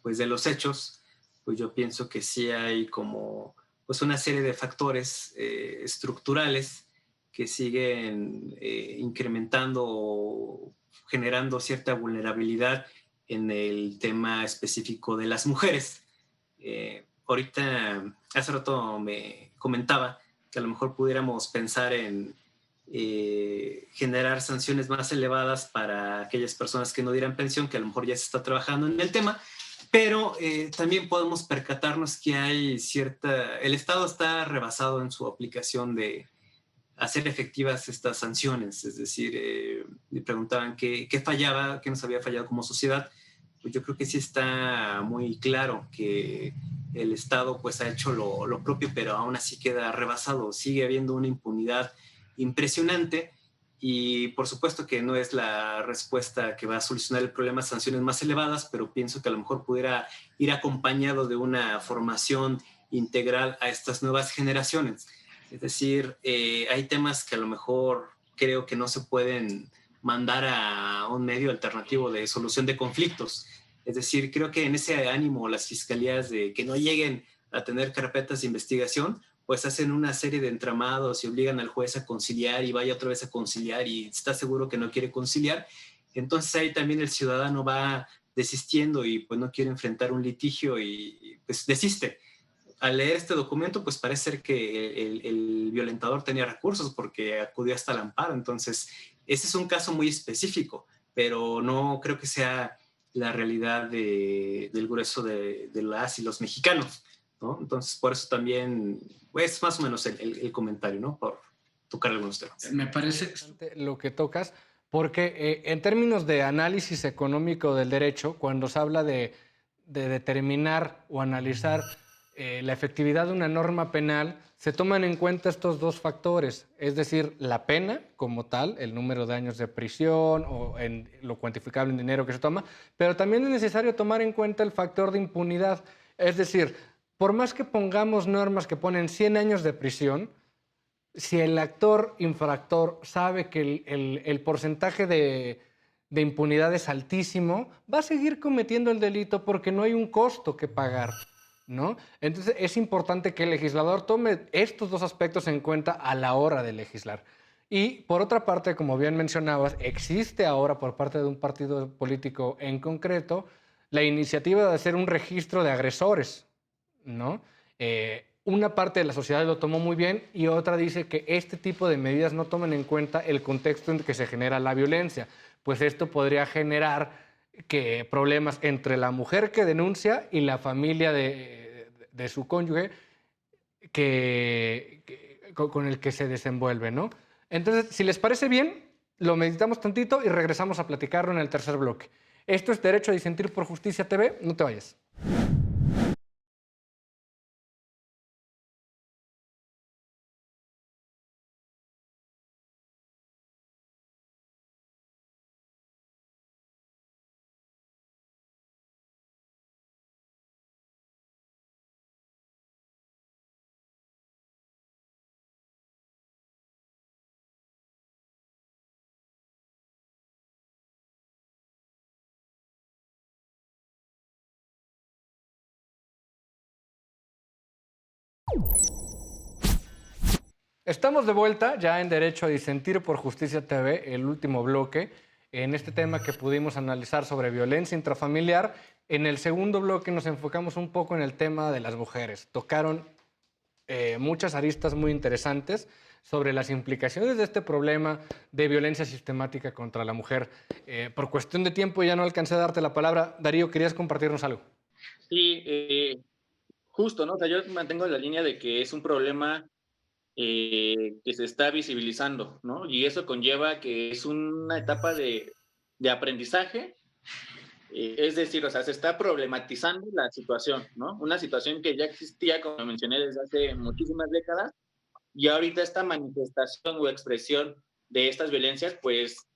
D: pues de los hechos, pues yo pienso que sí hay como pues una serie de factores estructurales que siguen incrementando, generando cierta vulnerabilidad en el tema específico de las mujeres. Ahorita, hace rato me comentaba que a lo mejor pudiéramos pensar en generar sanciones más elevadas para aquellas personas que no dieran pensión, que a lo mejor ya se está trabajando en el tema, pero también podemos percatarnos que hay el Estado está rebasado en su aplicación de hacer efectivas estas sanciones. Es decir, me preguntaban qué fallaba, qué nos había fallado como sociedad. Pues yo creo que sí está muy claro que el Estado pues ha hecho lo propio, pero aún así queda rebasado. Sigue habiendo una impunidad impresionante y por supuesto que no es la respuesta que va a solucionar el problema sanciones más elevadas, pero pienso que a lo mejor pudiera ir acompañado de una formación integral a estas nuevas generaciones. Es decir, hay temas que a lo mejor creo que no se pueden mandar a un medio alternativo de solución de conflictos. Es decir, creo que en ese ánimo las fiscalías de que no lleguen a tener carpetas de investigación, pues hacen una serie de entramados y obligan al juez a conciliar y vaya otra vez a conciliar y está seguro que no quiere conciliar. Entonces ahí también el ciudadano va desistiendo y pues no quiere enfrentar un litigio y pues desiste. Al leer este documento, pues parece ser que el violentador tenía recursos porque acudió hasta el amparo. Entonces, ese es un caso muy específico, pero no creo que sea la realidad del grueso de las y los mexicanos, ¿no? Entonces, por eso también es más o menos el comentario, ¿no? Por tocar algunos temas.
F: Me parece
A: lo que tocas, porque en términos de análisis económico del derecho, cuando se habla de determinar o analizar la efectividad de una norma penal, se toman en cuenta estos dos factores, es decir, la pena como tal, el número de años de prisión o en lo cuantificable en dinero que se toma, pero también es necesario tomar en cuenta el factor de impunidad. Es decir, por más que pongamos normas que ponen 100 años de prisión, si el actor infractor sabe que el porcentaje de impunidad es altísimo, va a seguir cometiendo el delito porque no hay un costo que pagar, ¿no? Entonces es importante que el legislador tome estos dos aspectos en cuenta a la hora de legislar. Y por otra parte, como bien mencionabas, existe ahora por parte de un partido político en concreto la iniciativa de hacer un registro de agresores, ¿no? una parte de la sociedad lo tomó muy bien y otra dice que este tipo de medidas no toman en cuenta el contexto en que se genera la violencia, pues esto podría generar problemas entre la mujer que denuncia y la familia de su cónyuge con el que se desenvuelve, ¿no? Entonces, si les parece bien, lo meditamos tantito y regresamos a platicarlo en el tercer bloque. Esto es Derecho a Disentir por Justicia TV, no te vayas. Estamos de vuelta ya en Derecho a Disentir por Justicia TV, el último bloque, en este tema que pudimos analizar sobre violencia intrafamiliar. En el segundo bloque nos enfocamos un poco en el tema de las mujeres. Tocaron muchas aristas muy interesantes sobre las implicaciones de este problema de violencia sistemática contra la mujer. Por cuestión de tiempo ya no alcancé a darte la palabra. Darío, ¿querías compartirnos algo?
C: Sí, justo, ¿no? O sea, yo mantengo la línea de que es un problema que se está visibilizando, ¿no? Y eso conlleva que es una etapa de aprendizaje, es decir, o sea, se está problematizando la situación, ¿no? Una situación que ya existía, como mencioné, desde hace muchísimas décadas, y ahorita esta manifestación o expresión de estas violencias, pues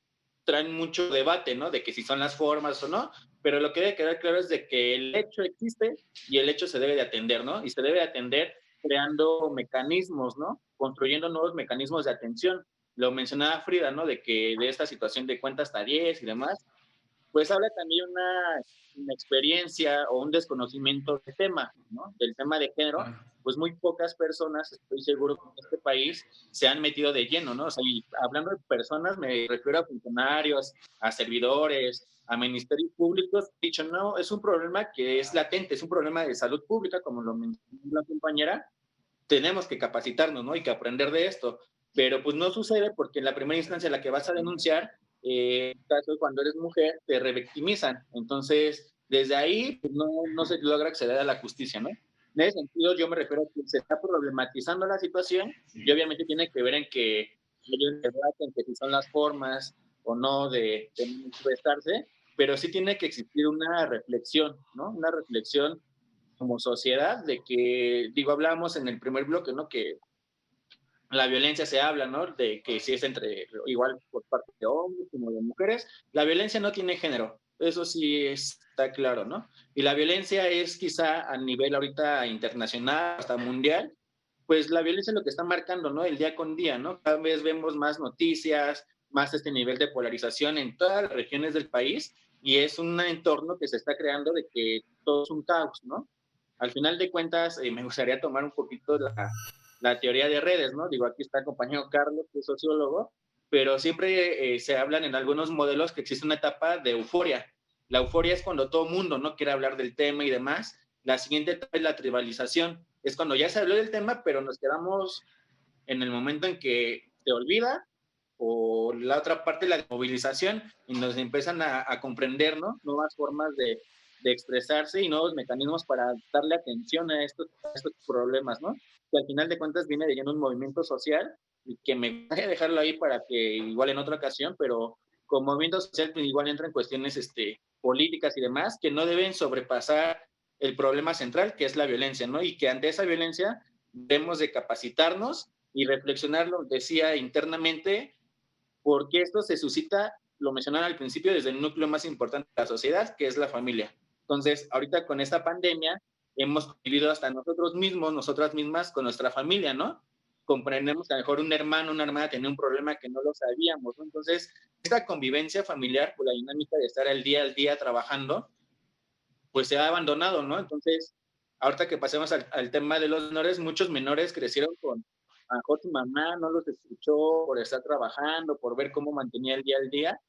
C: traen mucho debate, ¿no? De que si son las formas o no, pero lo que debe quedar claro es de que el hecho existe y el hecho se debe de atender, ¿no? Y se debe de atender creando mecanismos, ¿no? Construyendo nuevos mecanismos de atención. Lo mencionaba Frida, ¿no? De que de esta situación de cuenta hasta 10 y demás, pues habla también una experiencia o un desconocimiento del tema, ¿no? Del tema de género, pues muy pocas personas, estoy seguro que en este país, se han metido de lleno, ¿no? O sea, y hablando de personas, me refiero a funcionarios, a servidores, a ministerios públicos, dicho, no, es un problema que es latente, es un problema de salud pública, como lo mencionó la compañera, tenemos que capacitarnos, ¿no? Y que aprender de esto. Pero pues no sucede porque en la primera instancia la que vas a denunciar, en caso cuando eres mujer, te revictimizan. Entonces, desde ahí pues, no se logra acceder a la justicia, ¿no? En ese sentido, yo me refiero a que se está problematizando la situación y obviamente tiene que ver en que hay un debate en que si son las formas o no de manifestarse, pero sí tiene que existir una reflexión, ¿no? Una reflexión como sociedad de que, digo, hablábamos en el primer bloque, ¿no? Que la violencia se habla, ¿no? De que si es entre, igual por parte de hombres como de mujeres, la violencia no tiene género, eso sí está claro, ¿no? Y la violencia es quizá a nivel ahorita internacional, hasta mundial, pues la violencia es lo que está marcando, ¿no? El día con día, ¿no? Cada vez vemos más noticias, más este nivel de polarización en todas las regiones del país y es un entorno que se está creando de que todo es un caos, ¿no? Al final de cuentas, me gustaría tomar un poquito la teoría de redes, ¿no? Digo, aquí está el compañero Carlos, que es sociólogo, pero siempre se hablan en algunos modelos que existe una etapa de euforia. La euforia es cuando todo el mundo no quiere hablar del tema y demás. La siguiente etapa es la tribalización. Es cuando ya se habló del tema, pero nos quedamos en el momento en que se olvida o la otra parte, la movilización, y nos empiezan a comprender, ¿no? Nuevas formas de expresarse y nuevos mecanismos para darle atención a estos problemas, ¿no? Que al final de cuentas viene de lleno un movimiento social y que me gustaría dejarlo ahí para que igual en otra ocasión, pero como movimiento social pues igual entra en cuestiones políticas y demás que no deben sobrepasar el problema central que es la violencia, ¿no? Y que ante esa violencia debemos de capacitarnos y reflexionar, lo decía internamente, porque esto se suscita, lo mencionaba al principio, desde el núcleo más importante de la sociedad, que es la familia. Entonces, ahorita con esta pandemia, hemos vivido hasta nosotros mismos, nosotras mismas, con nuestra familia, ¿no? Comprendemos que a lo mejor un hermano, una hermana tenía un problema que no lo sabíamos, ¿no? Entonces, esta convivencia familiar, por la dinámica de estar al día trabajando, pues se ha abandonado, ¿no? Entonces, ahorita que pasemos al tema de los menores, muchos menores crecieron con, a lo mejor su mamá no los escuchó por estar trabajando, por ver cómo mantenía el día al día,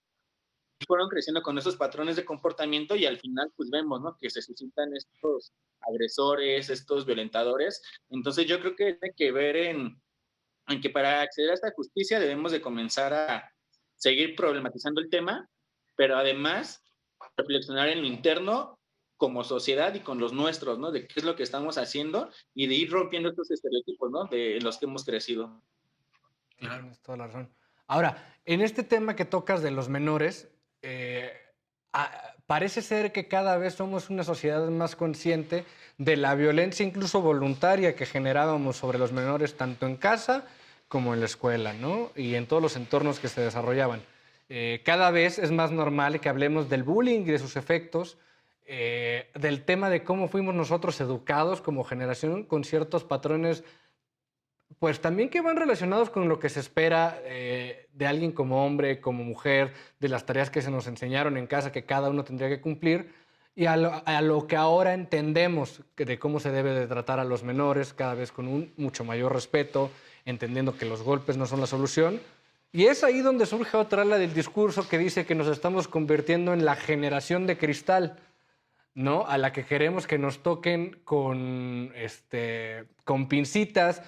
C: fueron creciendo con esos patrones de comportamiento y al final pues vemos, ¿no? Que se suscitan estos agresores, estos violentadores. Entonces yo creo que tiene que ver en que para acceder a esta justicia debemos de comenzar a seguir problematizando el tema, pero además reflexionar en lo interno como sociedad y con los nuestros, ¿no? De qué es lo que estamos haciendo y de ir rompiendo estos estereotipos, ¿no? De los que hemos crecido.
A: Claro. Tienes toda la razón. Ahora, en este tema que tocas de los menores, eh, parece ser que cada vez somos una sociedad más consciente de la violencia, incluso voluntaria, que generábamos sobre los menores, tanto en casa como en la escuela, ¿no? Y en todos los entornos que se desarrollaban. Cada vez es más normal que hablemos del bullying y de sus efectos, del tema de cómo fuimos nosotros educados como generación con ciertos patrones pues también que van relacionados con lo que se espera de alguien como hombre, como mujer, de las tareas que se nos enseñaron en casa que cada uno tendría que cumplir y a lo que ahora entendemos de cómo se debe de tratar a los menores, cada vez con un mucho mayor respeto, entendiendo que los golpes no son la solución. Y es ahí donde surge otra ala del discurso que dice que nos estamos convirtiendo en la generación de cristal, ¿no? A la que queremos que nos toquen con pincitas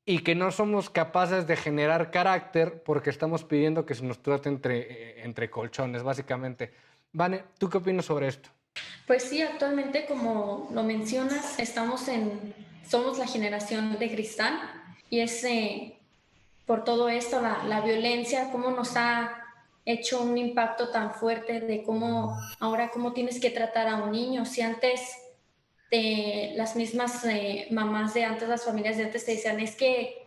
A: y que no somos capaces de generar carácter porque estamos pidiendo que se nos trate entre colchones, básicamente. Vane, ¿tú qué opinas sobre esto?
E: Pues sí, actualmente, como lo mencionas, somos la generación de cristal y es por todo esto, la violencia, cómo nos ha hecho un impacto tan fuerte de cómo tienes que tratar a un niño. Si antes las mismas mamás de antes, las familias de antes te decían, es que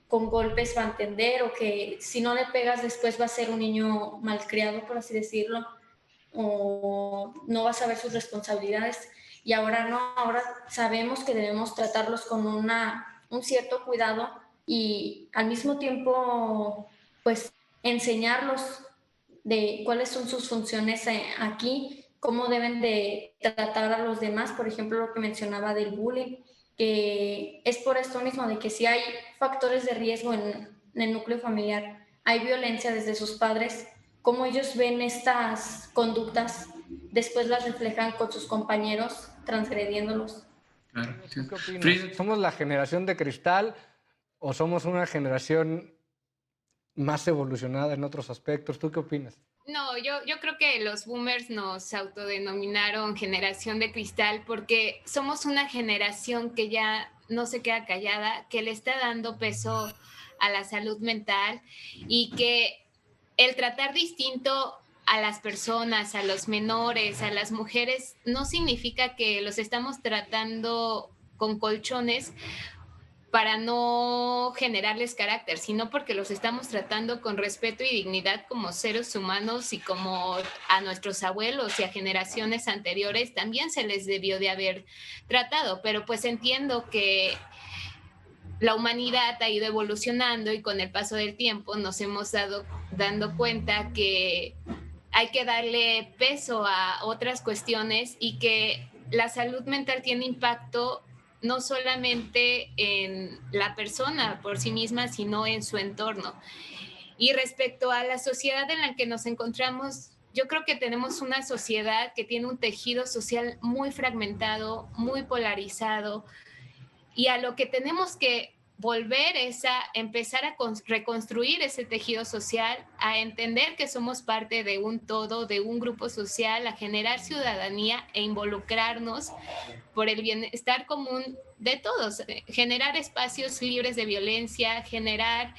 E: con golpes va a entender o que si no le pegas después va a ser un niño malcriado, por así decirlo, o no va a saber sus responsabilidades. Y ahora no, ahora sabemos que debemos tratarlos con un cierto cuidado y al mismo tiempo, pues, enseñarlos de cuáles son sus funciones aquí, cómo deben de tratar a los demás, por ejemplo, lo que mencionaba del bullying, que es por esto mismo, de que si hay factores de riesgo en el núcleo familiar, hay violencia desde sus padres, cómo ellos ven estas conductas, después las reflejan con sus compañeros, transgrediéndolos.
F: Claro.
A: ¿Tú qué opinas?
F: Frida,
A: ¿Somos la generación de cristal o somos una generación más evolucionada en otros aspectos? ¿Tú qué opinas?
B: No, yo creo que los boomers nos autodenominaron generación de cristal porque somos una generación que ya no se queda callada, que le está dando peso a la salud mental y que el tratar distinto a las personas, a los menores, a las mujeres, no significa que los estamos tratando con colchones para no generarles carácter, sino porque los estamos tratando con respeto y dignidad como seres humanos y como a nuestros abuelos y a generaciones anteriores también se les debió de haber tratado, pero pues entiendo que la humanidad ha ido evolucionando y con el paso del tiempo nos hemos dando cuenta que hay que darle peso a otras cuestiones y que la salud mental tiene impacto no solamente en la persona por sí misma, sino en su entorno. Y respecto a la sociedad en la que nos encontramos, yo creo que tenemos una sociedad que tiene un tejido social muy fragmentado, muy polarizado, y a lo que tenemos que volver es a empezar a reconstruir ese tejido social, a entender que somos parte de un todo, de un grupo social, a generar ciudadanía e involucrarnos por el bienestar común de todos, generar espacios libres de violencia, generar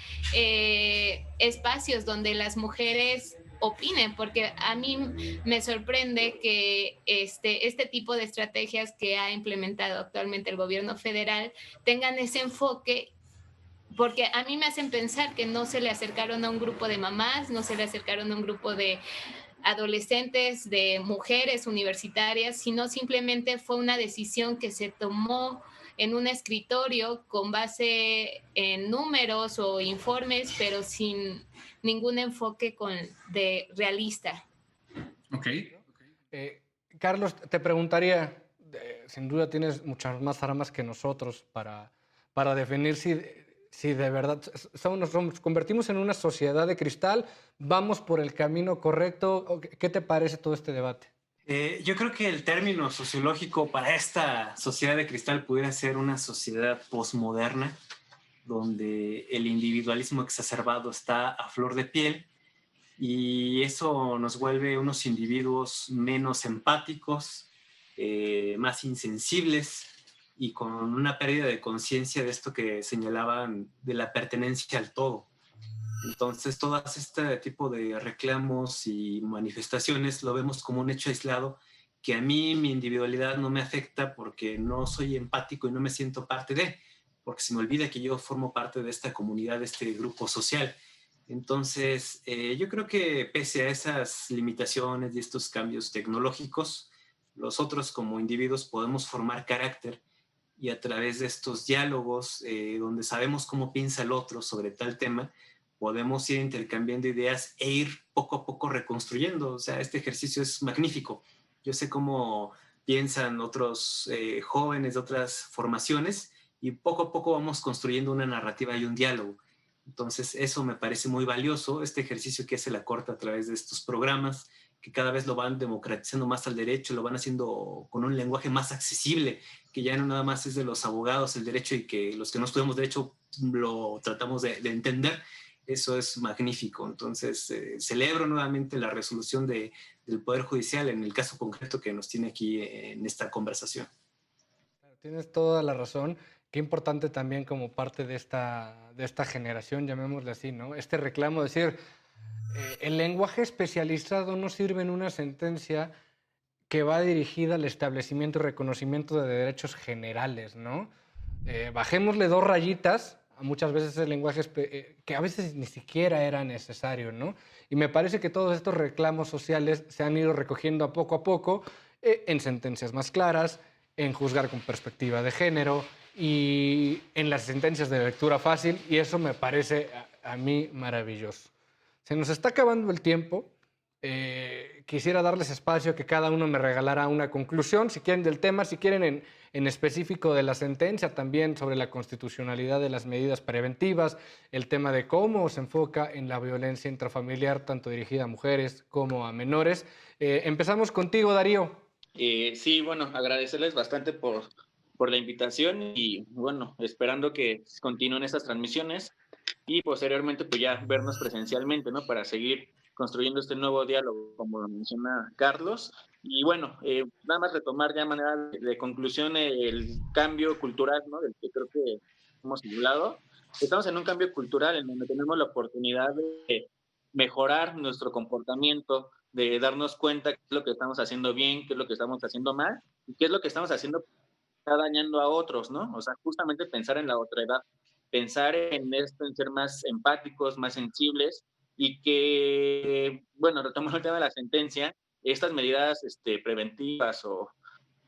B: espacios donde las mujeres opinen, porque a mí me sorprende que este tipo de estrategias que ha implementado actualmente el gobierno federal tengan ese enfoque, porque a mí me hacen pensar que no se le acercaron a un grupo de mamás, no se le acercaron a un grupo de adolescentes, de mujeres universitarias, sino simplemente fue una decisión que se tomó en un escritorio con base en números o informes, pero sin ningún enfoque de realista.
F: ok.
A: Carlos, te preguntaría, sin duda tienes muchas más armas que nosotros para definir Sí, de verdad, nos convertimos en una sociedad de cristal, vamos por el camino correcto. ¿Qué te parece todo este debate?
D: Yo creo que el término sociológico para esta sociedad de cristal pudiera ser una sociedad posmoderna, donde el individualismo exacerbado está a flor de piel y eso nos vuelve unos individuos menos empáticos, más insensibles y con una pérdida de conciencia de esto que señalaban de la pertenencia al todo. Entonces, todo este tipo de reclamos y manifestaciones lo vemos como un hecho aislado que a mí mi individualidad no me afecta porque no soy empático y no me siento parte de, porque se me olvida que yo formo parte de esta comunidad, de este grupo social. Entonces, yo creo que pese a esas limitaciones y estos cambios tecnológicos, nosotros como individuos podemos formar carácter y a través de estos diálogos, donde sabemos cómo piensa el otro sobre tal tema, podemos ir intercambiando ideas e ir poco a poco reconstruyendo. O sea, este ejercicio es magnífico. Yo sé cómo piensan otros jóvenes de otras formaciones y poco a poco vamos construyendo una narrativa y un diálogo. Entonces, eso me parece muy valioso, este ejercicio que hace la Corte a través de estos programas, que cada vez lo van democratizando más al derecho, lo van haciendo con un lenguaje más accesible, que ya no nada más es de los abogados el derecho y que los que no estudiamos derecho lo tratamos de entender. Eso es magnífico. Entonces, celebro nuevamente la resolución del Poder Judicial en el caso concreto que nos tiene aquí en esta conversación.
A: Tienes toda la razón. Qué importante también como parte de esta generación, llamémosle así, ¿no? Este reclamo, decir, el lenguaje especializado no sirve en una sentencia que va dirigida al establecimiento y reconocimiento de derechos generales, ¿no? Bajémosle 2 rayitas a muchas veces el lenguaje que a veces ni siquiera era necesario, ¿no? Y me parece que todos estos reclamos sociales se han ido recogiendo a poco en sentencias más claras, en juzgar con perspectiva de género y en las sentencias de lectura fácil, y eso me parece a mí maravilloso. Se nos está acabando el tiempo. Quisiera darles espacio a que cada uno me regalara una conclusión, si quieren del tema, si quieren en específico de la sentencia, también sobre la constitucionalidad de las medidas preventivas, el tema de cómo se enfoca en la violencia intrafamiliar, tanto dirigida a mujeres como a menores. Empezamos contigo, Darío.
C: Sí, bueno, agradecerles bastante por la invitación y bueno, esperando que continúen estas transmisiones y posteriormente pues ya vernos presencialmente, ¿no? Para seguir construyendo este nuevo diálogo, como lo menciona Carlos. Y bueno, nada más retomar ya de manera de conclusión el cambio cultural, ¿no? Del que creo que hemos hablado. Estamos en un cambio cultural en donde tenemos la oportunidad de mejorar nuestro comportamiento, de darnos cuenta qué es lo que estamos haciendo bien, qué es lo que estamos haciendo mal y qué es lo que estamos haciendo que está dañando a otros, ¿no? O sea, justamente pensar en la otra edad, pensar en esto, en ser más empáticos, más sensibles y que, bueno, retomando el tema de la sentencia, estas medidas preventivas o,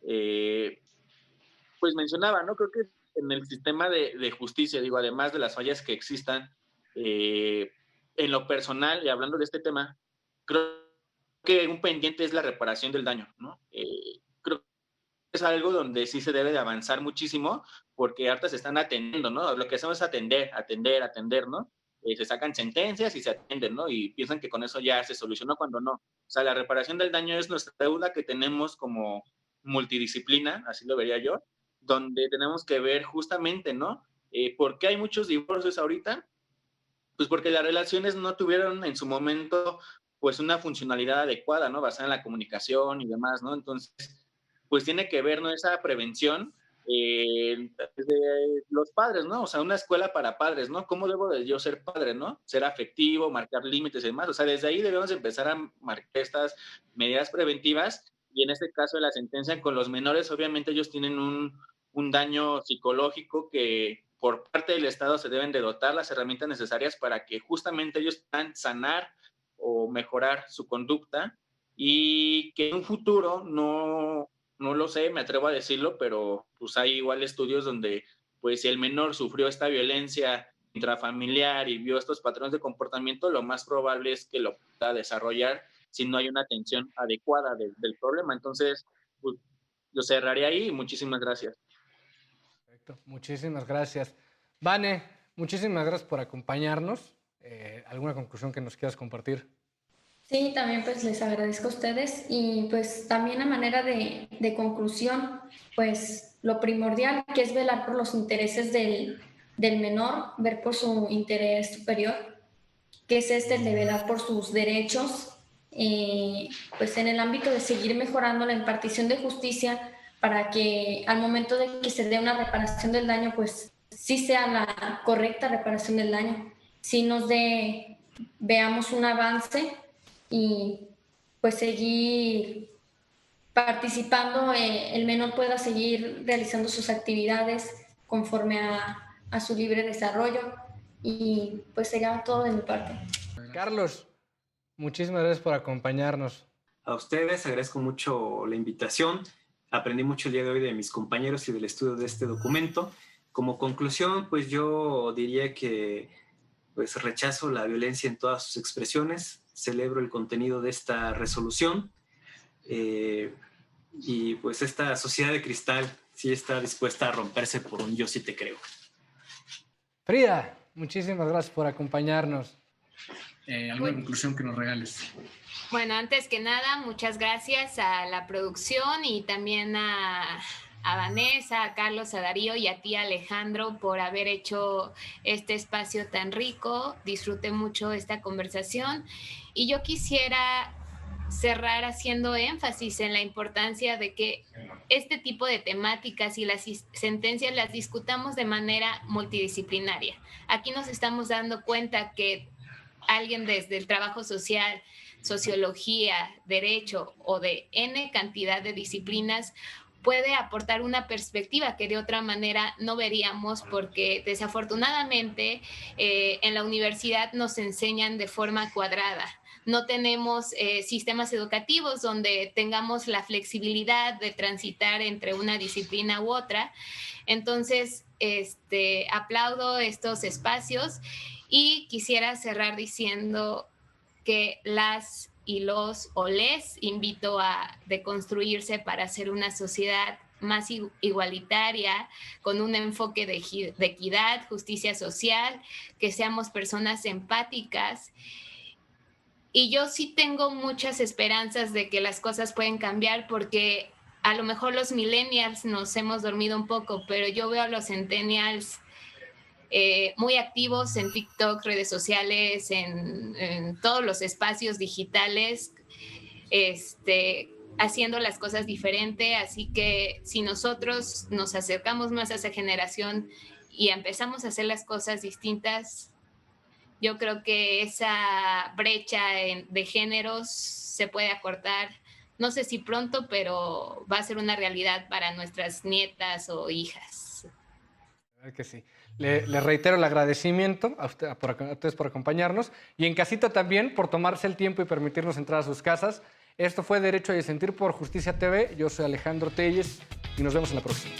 C: pues mencionaba, ¿no? Creo que en el sistema de justicia, digo, además de las fallas que existan, en lo personal, y hablando de este tema, creo que un pendiente es la reparación del daño, ¿no? Creo que es algo donde sí se debe de avanzar muchísimo, porque ahorita se están atendiendo, ¿no? Lo que hacemos es atender, ¿no? Se sacan sentencias y se atienden, ¿no? Y piensan que con eso ya se solucionó cuando no. O sea, la reparación del daño es nuestra deuda que tenemos como multidisciplina, así lo vería yo, donde tenemos que ver justamente, ¿no? ¿Por qué hay muchos divorcios ahorita? Pues porque las relaciones no tuvieron en su momento pues una funcionalidad adecuada, ¿no? Basada en la comunicación y demás, ¿no? Entonces, pues tiene que ver, ¿no? Esa prevención de los padres, ¿no? O sea, una escuela para padres, ¿no? ¿Cómo debo de yo ser padre, ¿no? Ser afectivo, marcar límites y demás. O sea, desde ahí debemos empezar a marcar estas medidas preventivas y en este caso de la sentencia con los menores, obviamente ellos tienen un daño psicológico que por parte del Estado se deben de dotar las herramientas necesarias para que justamente ellos puedan sanar o mejorar su conducta y que en un futuro no lo sé, me atrevo a decirlo, pero pues hay igual estudios donde pues si el menor sufrió esta violencia intrafamiliar y vio estos patrones de comportamiento, lo más probable es que lo pueda desarrollar si no hay una atención adecuada del problema. Entonces, pues, lo cerraré ahí y muchísimas gracias.
A: Perfecto, muchísimas gracias. Vane, muchísimas gracias por acompañarnos. ¿Alguna conclusión que nos quieras compartir?
E: Sí, también pues les agradezco a ustedes y pues también a manera de conclusión, pues lo primordial que es velar por los intereses del menor, ver por su interés superior, que es el de velar por sus derechos, pues en el ámbito de seguir mejorando la impartición de justicia para que al momento de que se dé una reparación del daño, pues sí sea la correcta reparación del daño, sí veamos un avance y pues seguir participando, el menor pueda seguir realizando sus actividades conforme a su libre desarrollo y pues sería todo de mi parte.
A: Carlos, muchísimas gracias por acompañarnos.
D: A ustedes agradezco mucho la invitación. Aprendí mucho el día de hoy de mis compañeros y del estudio de este documento. Como conclusión, pues yo diría que pues rechazo la violencia en todas sus expresiones, celebro el contenido de esta resolución y pues esta sociedad de cristal sí está dispuesta a romperse por un yo sí te creo.
A: Frida, muchísimas gracias por acompañarnos.
F: ¿Alguna conclusión que nos regales?
B: Bueno, antes que nada, muchas gracias a la producción y también a Vanessa, a Carlos, a Darío y a ti, Alejandro, por haber hecho este espacio tan rico. Disfruté mucho esta conversación y yo quisiera cerrar haciendo énfasis en la importancia de que este tipo de temáticas y las sentencias las discutamos de manera multidisciplinaria. Aquí nos estamos dando cuenta que alguien desde el trabajo social, sociología, derecho o de N cantidad de disciplinas puede aportar una perspectiva que de otra manera no veríamos porque desafortunadamente en la universidad nos enseñan de forma cuadrada. No tenemos sistemas educativos donde tengamos la flexibilidad de transitar entre una disciplina u otra. Entonces, aplaudo estos espacios y quisiera cerrar diciendo que las y los o les invito a deconstruirse para hacer una sociedad más igualitaria, con un enfoque de equidad, justicia social, que seamos personas empáticas. Y yo sí tengo muchas esperanzas de que las cosas pueden cambiar porque a lo mejor los millennials nos hemos dormido un poco, pero yo veo a los centennials muy activos en TikTok, redes sociales, en todos los espacios digitales, haciendo las cosas diferente. Así que si nosotros nos acercamos más a esa generación y empezamos a hacer las cosas distintas, yo creo que esa brecha de géneros se puede acortar. No sé si pronto, pero va a ser una realidad para nuestras nietas o hijas.
A: Claro que sí. Les reitero el agradecimiento a ustedes por acompañarnos y en casita también por tomarse el tiempo y permitirnos entrar a sus casas. Esto fue Derecho a Disentir por Justicia TV. Yo soy Alejandro Telles y nos vemos en la próxima.